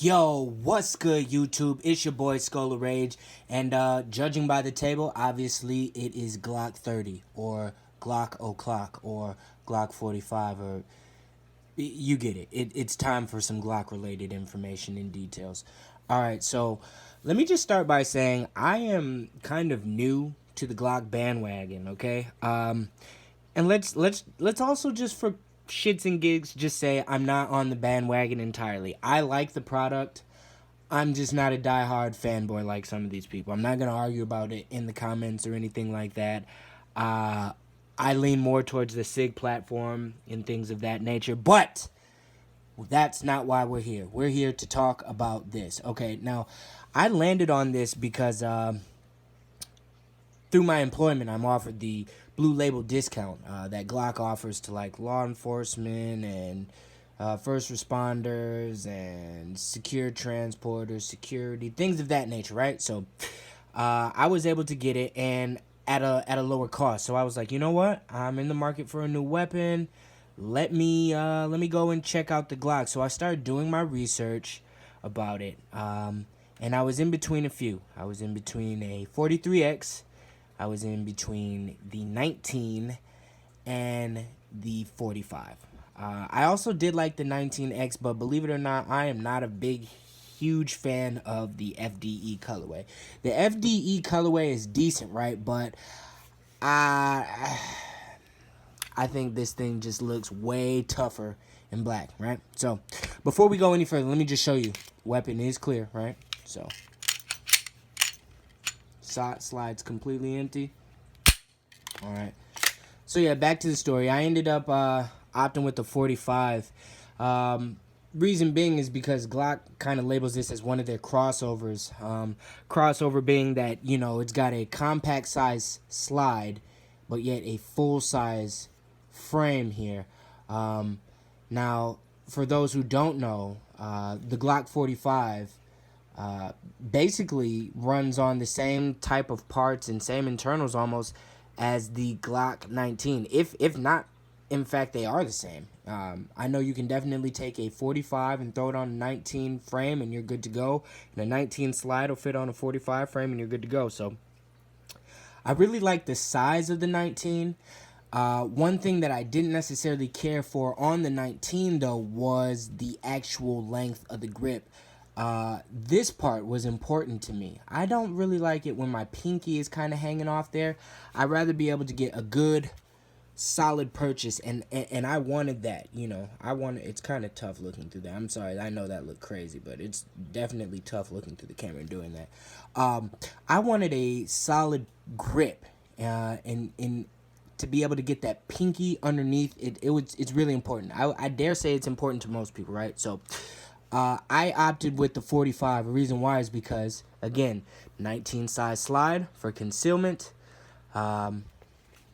Yo, what's good, YouTube? It's your boy Skull of Rage, and judging by the table, obviously it is Glock 30 or Glock O'Clock or Glock 45, or you get it. It's time for some Glock related information and details. All right, so let me just start by saying I am kind of new to the Glock bandwagon. Okay, and let's also just for shits and gigs just say I'm not on the bandwagon entirely. I like the product. I'm just not a diehard fanboy like some of these people. I'm not gonna argue about it in the comments or anything like that. I lean more towards the SIG platform and things of that nature, but that's not why we're here. We're here to talk about this. Okay, now I landed on this because through my employment, I'm offered the blue label discount that Glock offers to like law enforcement and first responders and secure transporters, security, things of that nature, right? So I was able to get it and at a lower cost. So I was like, you know what? I'm in the market for a new weapon. Let me go and check out the Glock. So I started doing my research about it. And I was in between a few. I was in between a 43X. I was in between the 19 and the 45. I also did like the 19X, but believe it or not, I am not a huge fan of the FDE colorway. The FDE colorway is decent, right? But I think this thing just looks way tougher in black, right? So before we go any further, let me just show you. Weapon is clear, right? So slides completely empty. All right. So yeah, back to the story. I ended up opting with the 45. Reason being is because Glock kind of labels this as one of their crossovers. Crossover being that, you know, it's got a compact size slide, but yet a full size frame here. Now, for those who don't know, the Glock 45 basically runs on the same type of parts and same internals almost as the Glock 19. If not, in fact, they are the same. I know you can definitely take a 45 and throw it on a 19 frame and you're good to go. And a 19 slide will fit on a 45 frame and you're good to go. So I really like the size of the 19. One thing that I didn't necessarily care for on the 19, though, was the actual length of the grip. This part was important to me. I don't really like it when my pinky is kind of hanging off there. I'd rather be able to get a good, solid purchase, and I wanted that, you know. It's kind of tough looking through that. I'm sorry, I know that looked crazy, but it's definitely tough looking through the camera and doing that. I wanted a solid grip, and to be able to get that pinky underneath it's really important. I dare say it's important to most people, right? So I opted with the 45. The reason why is because, again, 19 size slide for concealment.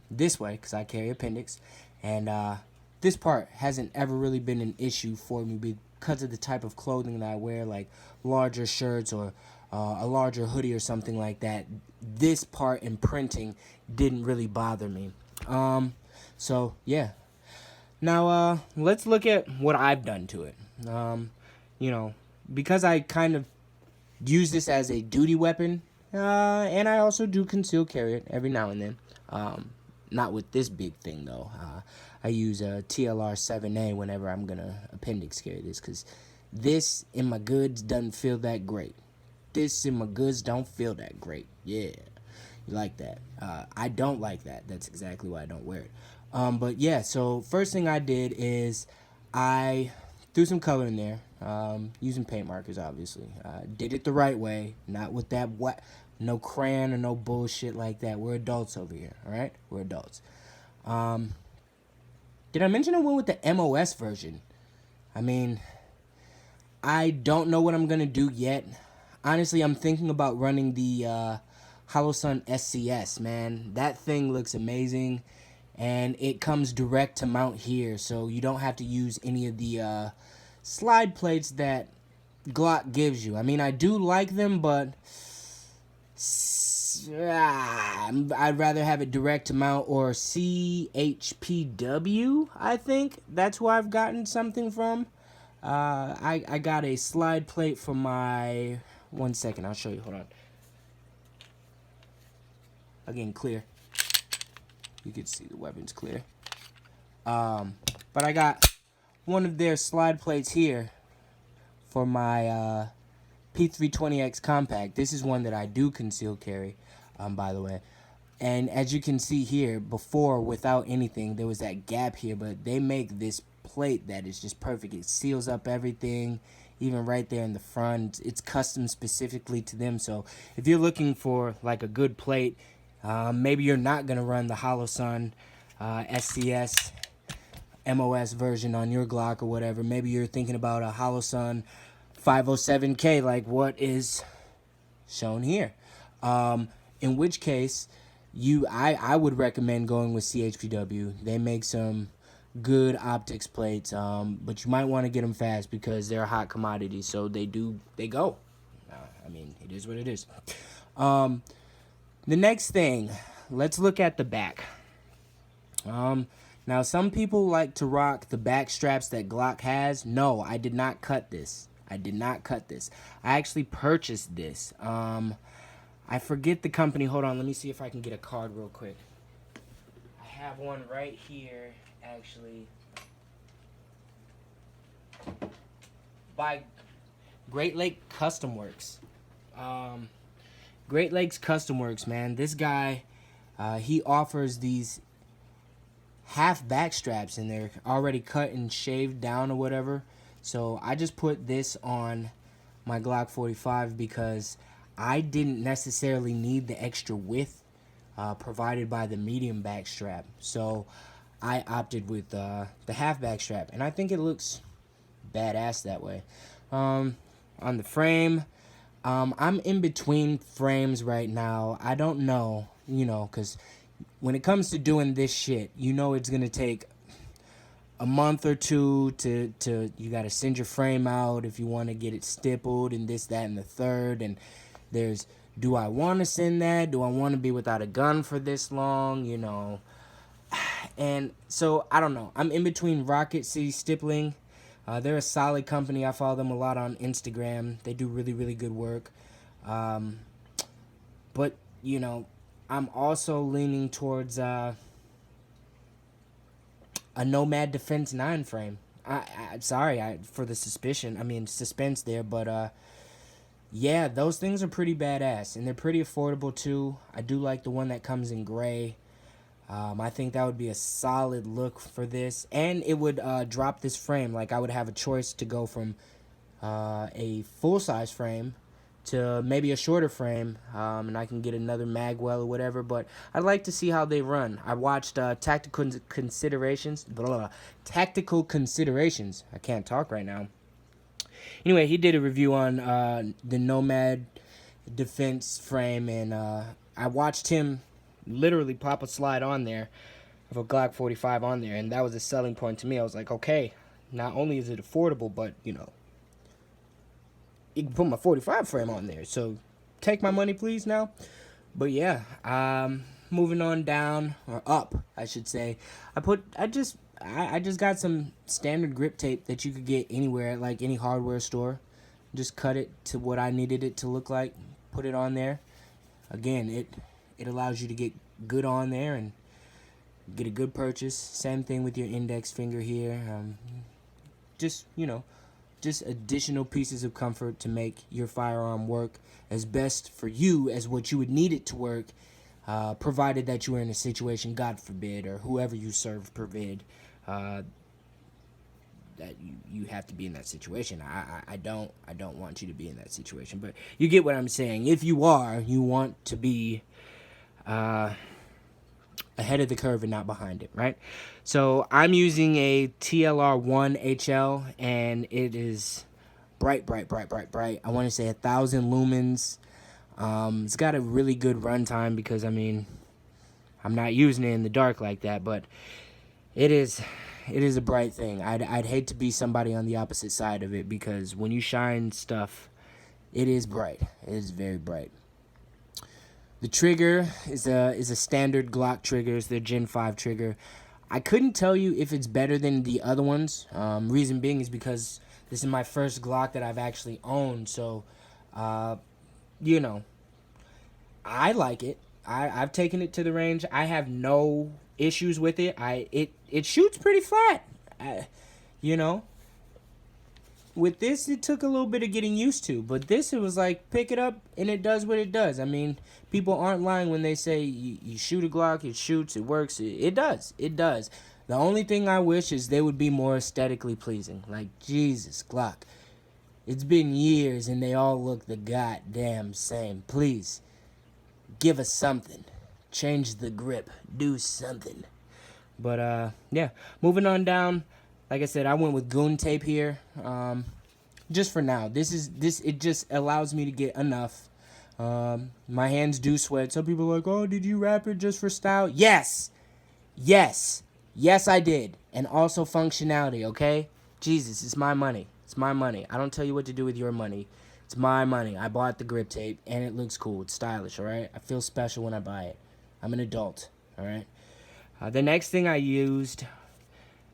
This way, because I carry appendix. And this part hasn't ever really been an issue for me because of the type of clothing that I wear, like larger shirts or a larger hoodie or something like that. This part in printing didn't really bother me. So, yeah. Now, let's look at what I've done to it. You know, because I kind of use this as a duty weapon, and I also do conceal carry it every now and then. Not with this big thing, though. I use a TLR 7A whenever I'm going to appendix carry this, because this in my goods doesn't feel that great. This in my goods don't feel that great. Yeah, you like that. I don't like that. That's exactly why I don't wear it. But yeah, so first thing I did is I threw some color in there, using paint markers, obviously. Did it the right way, not with that no crayon or no bullshit like that. We're adults over here, all right? We're adults. Did I mention I went with the MOS version? I mean, I don't know what I'm going to do yet. Honestly, I'm thinking about running the Holosun SCS, man. That thing looks amazing, and it comes direct to mount here, so you don't have to use any of the slide plates that Glock gives you. I mean, I do like them, but I'd rather have it direct to mount or CHPW, I think. That's who I've gotten something from. I got a slide plate for my... 1 second, I'll show you. Hold on. Again, clear. You can see the weapon's clear. But I got one of their slide plates here for my P320X compact. This is one that I do conceal carry, by the way. And as you can see here, before, without anything, there was that gap here, but they make this plate that is just perfect. It seals up everything, even right there in the front. It's custom specifically to them. So if you're looking for like a good plate, maybe you're not going to run the Holosun SCS MOS version on your Glock or whatever. Maybe you're thinking about a Holosun 507K like what is shown here. In which case, I would recommend going with CHPW. They make some good optics plates, but you might want to get them fast because they're a hot commodity. So they go. I mean, it is what it is. The next thing, let's look at the back. Now some people like to rock the back straps that Glock has. No, I did not cut this. I actually purchased this. I forget the company. Hold on, let me see if I can get a card real quick. I have one right here, actually. By Great Lake Custom Works. Great Lakes Custom Works, man. This guy, he offers these half back straps, and they're already cut and shaved down or whatever. So I just put this on my Glock 45 because I didn't necessarily need the extra width provided by the medium back strap. So I opted with the half back strap, and I think it looks badass that way. On the frame, I'm in between frames right now. I don't know, because when it comes to doing this shit, it's going to take a month or two to you got to send your frame out if you want to get it stippled and this, that, and the third. And there's, do I want to send that? Do I want to be without a gun for this long? And so, I don't know. I'm in between Rocket City Stippling. They're a solid company. I follow them a lot on Instagram. They do really, really good work. But, I'm also leaning towards a Nomad Defense 9 frame. I'm sorry for the suspense there, but yeah, those things are pretty badass, and they're pretty affordable too. I do like the one that comes in gray. I think that would be a solid look for this, and it would drop this frame. Like, I would have a choice to go from a full-size frame to maybe a shorter frame, and I can get another magwell or whatever, but I'd like to see how they run. I watched Tactical Considerations. I can't talk right now. Anyway, he did a review on the Nomad Defense frame, and I watched him literally pop a slide on there of a Glock 45 on there, and that was a selling point to me. I was like, okay, not only is it affordable, but, you can put my 45 frame on there, so take my money please now. But yeah, moving on down, or up I should say, I just got some standard grip tape that you could get anywhere at like any hardware store. Just cut it to what I needed it to look like, put it on there. Again, it allows you to get good on there and get a good purchase. Same thing with your index finger here. Just additional pieces of comfort to make your firearm work as best for you as what you would need it to work, provided that you were in a situation, God forbid, or whoever you serve forbid, that you have to be in that situation. I don't want you to be in that situation, but you get what I'm saying. If you are, you want to be ahead of the curve and not behind it, right? So I'm using a TLR1 HL, and it is bright. I want to say 1,000 lumens. It's got a really good runtime because, I'm not using it in the dark like that, but it is a bright thing. I'd hate to be somebody on the opposite side of it, because when you shine stuff, it is bright. It is very bright. The trigger is a standard Glock trigger. It's their Gen 5 trigger. I couldn't tell you if it's better than the other ones. Reason being is because This is my first Glock that I've actually owned, so, you know, I like it. I've taken it to the range. I have no issues with it. It shoots pretty flat. You know, with this, it took a little bit of getting used to, but this, it was like, pick it up and it does what it does. I mean, people aren't lying when they say you shoot a Glock, it shoots, it works. It does. It does. The only thing I wish is they would be more aesthetically pleasing. Like, Jesus, Glock. It's been years and they all look the goddamn same. Please, give us something. Change the grip. Do something. But, yeah. Moving on down. Like I said, I went with goon tape here. Just for now. It just allows me to get enough. My hands do sweat. Some people are like, oh, did you wrap it just for style? Yes. Yes. Yes, I did. And also functionality, okay? Jesus, it's my money. It's my money. I don't tell you what to do with your money. It's my money. I bought the grip tape, and it looks cool. It's stylish, all right? I feel special when I buy it. I'm an adult, all right? The next thing I used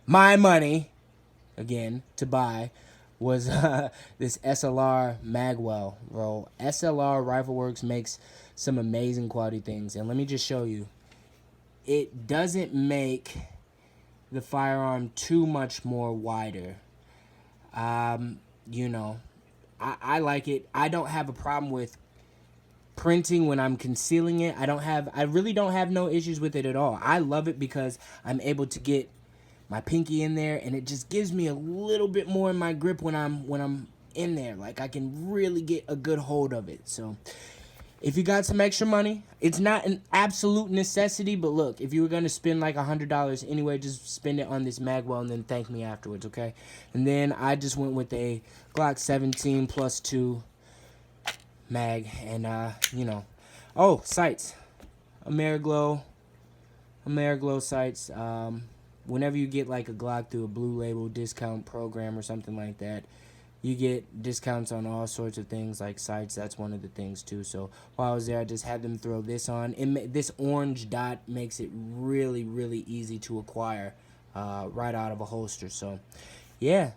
my money, again, to buy, was this SLR magwell roll. SLR Rifleworks makes some amazing quality things, and let me just show you. It doesn't make the firearm too much more wider. You know, I like it. I don't have a problem with printing when I'm concealing it. I really don't have no issues with it at all. I love it because I'm able to get my pinky in there, and it just gives me a little bit more in my grip when I'm in there. Like, I can really get a good hold of it. So if you got some extra money, it's not an absolute necessity, but look, if you were going to spend like $100 anyway, just spend it on this magwell and then thank me afterwards, okay? And then I just went with a Glock 17 plus 2 mag, and you know, oh, sights, Ameriglow sights. Whenever you get like a Glock through a Blue Label discount program or something like that, you get discounts on all sorts of things like sights. That's one of the things too. So while I was there, I just had them throw this on. This orange dot makes it really, really easy to acquire right out of a holster. So yeah,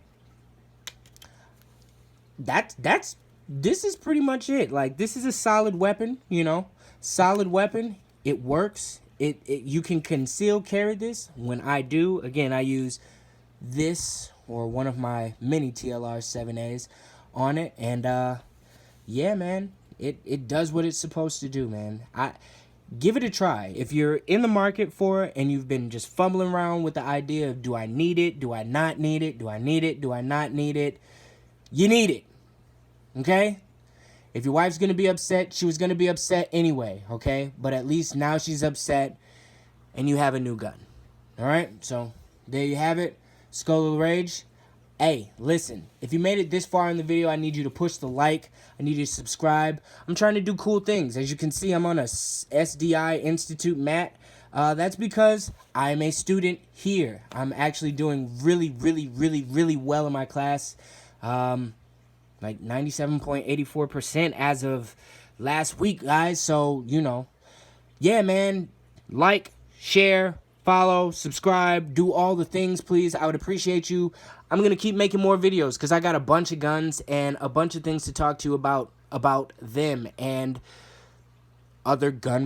this is pretty much it. Like, this is a solid weapon, you know, solid weapon. It works. You can conceal carry this. When I do, again, I use this or one of my mini TLR 7As on it, and yeah, man, it does what it's supposed to do, man. Give it a try. If you're in the market for it and you've been just fumbling around with the idea of, do I need it, do I not need it, do I need it, do I not need it, you need it, okay? If your wife's going to be upset, she was going to be upset anyway, okay? But at least now she's upset and you have a new gun. All right? So there you have it. Skull of the Rage. Hey, listen. If you made it this far in the video, I need you to push the like. I need you to subscribe. I'm trying to do cool things. As you can see, I'm on a SDI Institute mat. That's because I'm a student here. I'm actually doing really, really, really, really well in my class. Like 97.84% as of last week, guys. So, you know, yeah, man, like, share, follow, subscribe, do all the things, please. I would appreciate you. I'm going to keep making more videos because I got a bunch of guns and a bunch of things to talk to you about them and other gun